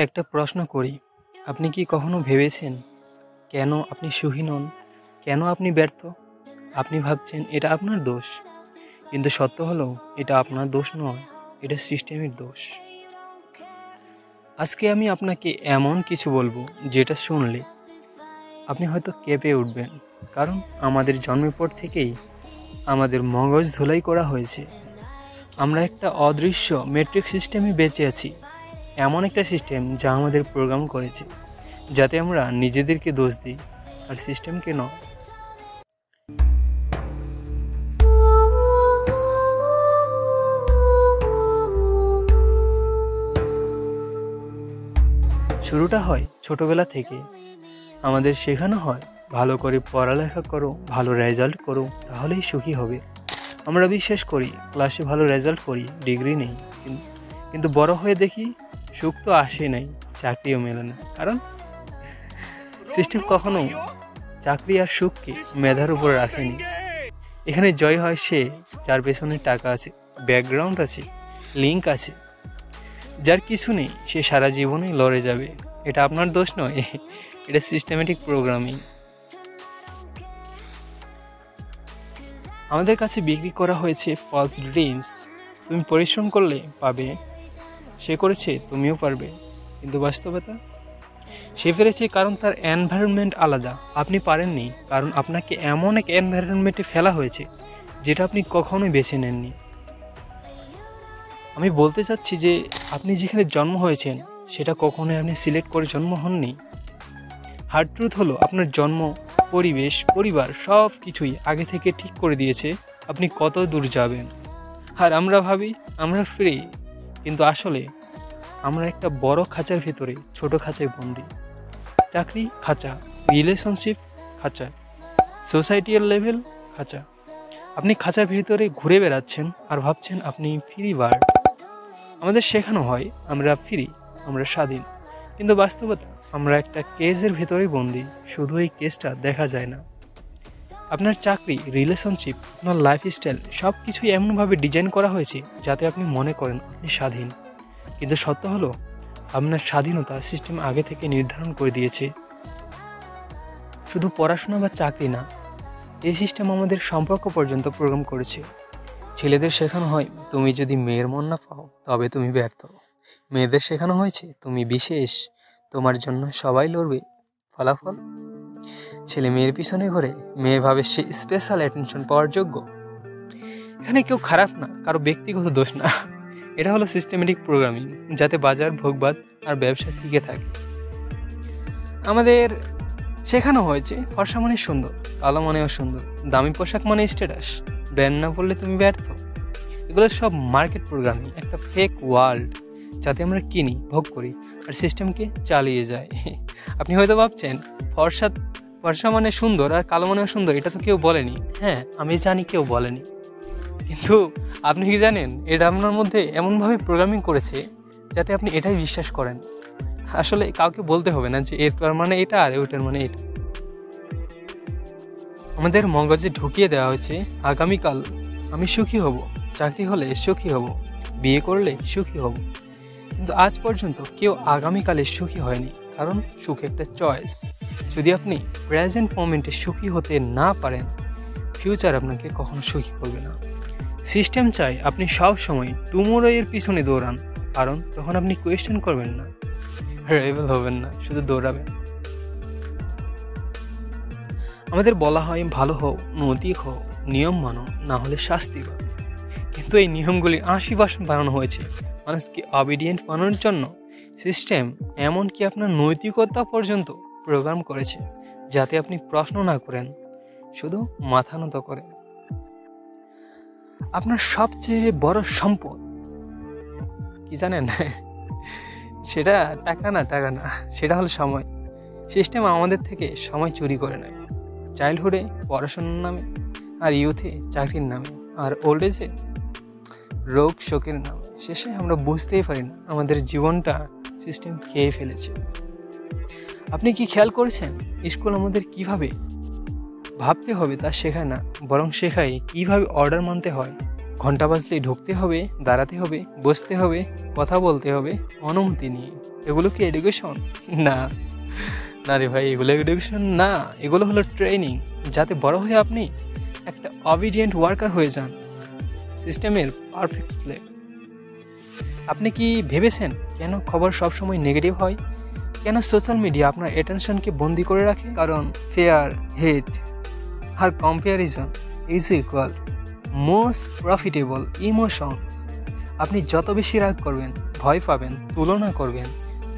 একটা প্রশ্ন করি, আপনি কি কখনো ভেবেছেন কেন আপনি সুখী নন? কেন আপনি ব্যর্থ? আপনি ভাবছেন এটা আপনার দোষ, কিন্তু সত্য হলো এটা আপনার দোষ নয়, এটা সিস্টেমের দোষ। আজকে আমি আপনাকে এমন কিছু বলবো যেটা শুনলে আপনি হয়তো কেঁপে উঠবেন, কারণ আমাদের জন্মের পর থেকেই আমাদের মগজ ধুলাই করা হয়েছে। আমরা একটা অদৃশ্য মেট্রিক সিস্টেমে বেঁচে আছি, এমন একটা সিস্টেম যা আমাদের প্রোগ্রাম করেছে যাতে আমরা নিজেদেরকে দোষ দিই আর সিস্টেমকে নয়। শুরুটা হয় ছোটবেলা থেকে। আমাদের শেখানো হয় ভালো করে পড়ালেখা করো, ভালো রেজাল্ট করো, তাহলেই সুখী হবে। আমরা বিশ্বাস করি ক্লাসে ভালো রেজাল্ট করি, ডিগ্রি নেই, কিন্তু বড় হয়ে দেখি সুখ তো আসে নাই, চাকরিও মেলে না। কারণ সিস্টেম কখনো চাকরি আর সুখকে মেধার উপর রাখেনি। এখানে জয় হয় সে যার পেছনে টাকা আছে, ব্যাকগ্রাউন্ড আছে, লিঙ্ক আছে। যার কিছু নেই সে সারা জীবনে লড়ে যাবে। এটা আপনার দোষ নয়, এটা সিস্টেমেটিক প্রোগ্রামিং। আমাদের কাছে বিক্রি করা হয়েছে ফলস ড্রিমস। তুমি পরিশ্রম করলে পাবে, সে করেছে তুমিও পারবে। কিন্তু বাস্তবতা, সে পেরেছে কারণ তার এনভায়রনমেন্ট আলাদা, আপনি পারেননি কারণ আপনাকে এমন এক এনভায়রনমেন্টে ফেলা হয়েছে যেটা আপনি কখনোই বেছে নেননি। আমি বলতে চাচ্ছি যে আপনি যেখানে জন্ম হয়েছেন সেটা কখনোই আপনি সিলেক্ট করে জন্ম হননি। হার্ড ট্রুথ হলো আপনার জন্ম, পরিবেশ, পরিবার সব কিছুই আগে থেকে ঠিক করে দিয়েছে আপনি কত দূর যাবেন। আর আমরা ভাবি আমরা ফ্রি, কিন্তু আসলে আমরা একটা বড় খাঁচার ভেতরে ছোট খাঁচায় বন্দি। চাকরি খাঁচা, রিলেশনশিপ খাঁচা, সোসাইটিয়াল লেভেল খাঁচা। আপনি খাঁচার ভিতরে ঘুরে বেড়াচ্ছেন আর ভাবছেন আপনি ফ্রি বার্ড। আমাদের শেখানো হয় আমরা ফ্রি, আমরা স্বাধীন, কিন্তু বাস্তবতা আমরা একটা কেজের ভেতরেই বন্দি। শুধু এই কেজটা দেখা যায় না। আপনার চাকরি, রিলেশনশিপ, আপনার লাইফস্টাইল সব কিছুই এমনভাবে ডিজাইন করা হয়েছে যাতে আপনি মনে করেন আপনি স্বাধীন, কিন্তু সত্য হলো আপনার স্বাধীনতা সিস্টেম আগে থেকে নির্ধারণ করে দিয়েছে। শুধু পড়াশোনা বা চাকরি না, এই সিস্টেম আমাদের সম্পর্ক পর্যন্ত প্রোগ্রাম করেছে। ছেলেদের শেখানো হয় তুমি যদি মেয়ের মন না পাও তবে তুমি ব্যর্থ। মেয়েদের শেখানো হয়েছে তুমি বিশেষ, তোমার জন্য সবাই লড়বে। ফলাফল, ছেলে মেয়ের পিছনে ঘুরে, মেয়ে ভাবে সে স্পেশাল অ্যাটেনশন পাওয়ার যোগ্য। এখানে কেউ খারাপ না, কারো ব্যক্তিগত দোষ না, এটা হলো সিস্টেমেটিক প্রোগ্রামিং যাতে বাজার, ভোগবাদ আর ব্যবসা টিকে থাকে। আমাদের শেখানো হয়েছে ফর্সা মানে সুন্দর, কালো মানেও সুন্দর, দামি পোশাক মানে স্ট্যাটাস, ব্র্যান্ড না পড়লে তুমি ব্যর্থ। এগুলো সব মার্কেট প্রোগ্রামিং, একটা ফেক ওয়ার্ল্ড যাতে আমরা কিনি, ভোগ করি আর সিস্টেমকে চালিয়ে যায়। আপনি হয়তো ভাবছেন ফর্সা মানে সুন্দর আর কালো মানেও সুন্দর, এটা তো কেউ বলেনি। হ্যাঁ, আমি জানি কেউ বলেনি, কিন্তু আপনি কি জানেন এটা আপনার মধ্যে এমনভাবে প্রোগ্রামিং করেছে যাতে আপনি এটাই বিশ্বাস করেন। আসলে কাউকে বলতে হবে না যে এর মানে এটা আর ওইটার মানে এটা। আমাদের মগজে ঢুকিয়ে দেওয়া হয়েছে আগামীকাল আমি সুখী হব, চাকরি হলে সুখী হব, বিয়ে করলে সুখী হব। কিন্তু আজ পর্যন্ত কেউ আগামীকালে সুখী হয়নি, কারণ সুখ একটা চয়েস। যদি আপনি প্রেজেন্ট মোমেন্টে সুখী হতে না পারেন, ফিউচার আপনাকে কখনো সুখী করবে না। সিস্টেম চাই আপনি সব সময় টুমোরো এর পিছনে দৌড়ান, কারণ তখন আপনি কোয়েশ্চেন করবেন না, রেবেল হবেন না, শুধু দৌড়াবেন। আমাদের বলা হয় ভালো হও, নৈতিক হও, নিয়ম মানো, না হলে শাস্তি পাও। কিন্তু এই নিয়মগুলি 80% বানানো হয়েছে মানুষকে অবিডিয়েন্ট বানানোর জন্য। সিস্টেম এমনকি আপনার নৈতিকতা পর্যন্ত প্রোগ্রাম করেছে যাতে আপনি প্রশ্ন না করেন, শুধু মাথা নত করেন। আপনার সবচেয়ে বড় সম্পদ কি জানেন? সেটা টাকা না, সেটা হলো সময়। সিস্টেম আমাদের থেকে সময় চুরি করে নেয়, চাইল্ডহুডে পড়াশোনার নামে, আর ইউথে চাকরির নামে, আর ওল্ড এজে রোগ শোকের নামে। শেষে আমরা বুঝতেই পারি না আমাদের জীবনটা সিস্টেম খেয়ে ফেলেছে। আপনি কি খেয়াল করেছেন স্কুল আমাদের কিভাবে ভাবতে হবে তা শেখায় না, বরং শেখায় কিভাবে অর্ডার মানতে হয়। ঘন্টা বাজলেই ঢুকতে হবে, দাঁড়াতে হবে, বসতে হবে, কথা বলতে হবে অনুমতি নিয়ে। এগুলো কি এডুকেশন? না, না রে ভাই, এগুলো এডুকেশন না, এগুলো হলো ট্রেনিং, যাতে বড় হয়ে আপনি একটা অবিডিয়েন্ট ওয়ার্কার হয়ে যান, সিস্টেমের পারফেক্ট স্লেভ। আপনি কি ভেবেছেন কেন খবর সবসময় নেগেটিভ হয়? কেন সোশ্যাল মিডিয়া আপনার অ্যাটেনশনকে বন্দি করে রাখে? কারণ ফেয়ার, হেট আর comparison is equal most profitable emotions. আপনি যত বেশি রাগ করবেন, ভয় পাবেন, তুলনা করবেন,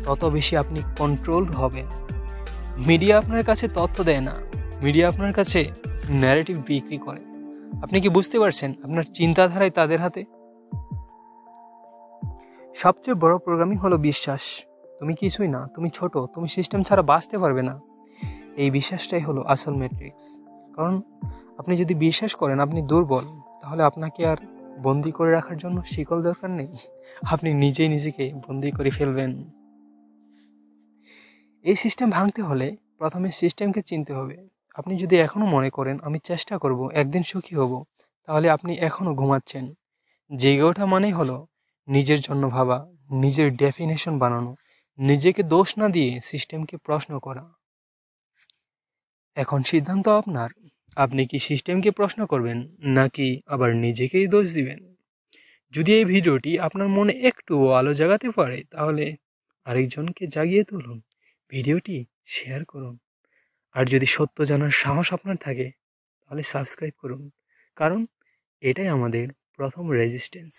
তত বেশি আপনি কন্ট্রোল হবেন। মিডিয়া আপনার কাছে তথ্য দেয় না, মিডিয়া আপনার কাছে ন্যারেটিভ বিক্রি করে। আপনি কি বুঝতে পারছেন আপনার চিন্তাধারায় তাদের হাতে? সবচেয়ে বড় প্রোগ্রামিং হলো বিশ্বাস। তুমি কিছুই না, তুমি ছোট, তুমি সিস্টেম ছাড়া বাঁচতে পারবে না। এই বিশ্বাসটাই হলো আসল ম্যাট্রিক্স। কারণ আপনি যদি বিশ্বাস করেন আপনি দুর্বল, তাহলে আপনাকে আর বন্দি করে রাখার জন্য শিকল দরকার নেই, আপনি নিজেই নিজেকে বন্দি করে ফেলবেন। এই সিস্টেম ভাঙতে হলে প্রথমে সিস্টেমকে চিনতে হবে। আপনি যদি এখনও মনে করেন আমি চেষ্টা করব, একদিন সুখী হব, তাহলে আপনি এখনও ঘুমাচ্ছেন। জেগে ওঠা মানেই হলো নিজের জন্য ভাবা, নিজের ডেফিনেশন বানানো, নিজেকে দোষ না দিয়ে সিস্টেমকে প্রশ্ন করা। এখন সিদ্ধান্ত আপনার, আপনি কি সিস্টেমকে প্রশ্ন করবেন নাকি আবার নিজেকেই দোষ দিবেন। যদি এই ভিডিওটি আপনার মনে একটু আলো জাগাতে পারে, তাহলে আরেকজনকে জাগিয়ে তুলুন, ভিডিওটি শেয়ার করুন। আর যদি সত্য জানার সাহস আপনার থাকে, তাহলে সাবস্ক্রাইব করুন, কারণ এটাই আমাদের প্রথম রেজিস্ট্যান্স।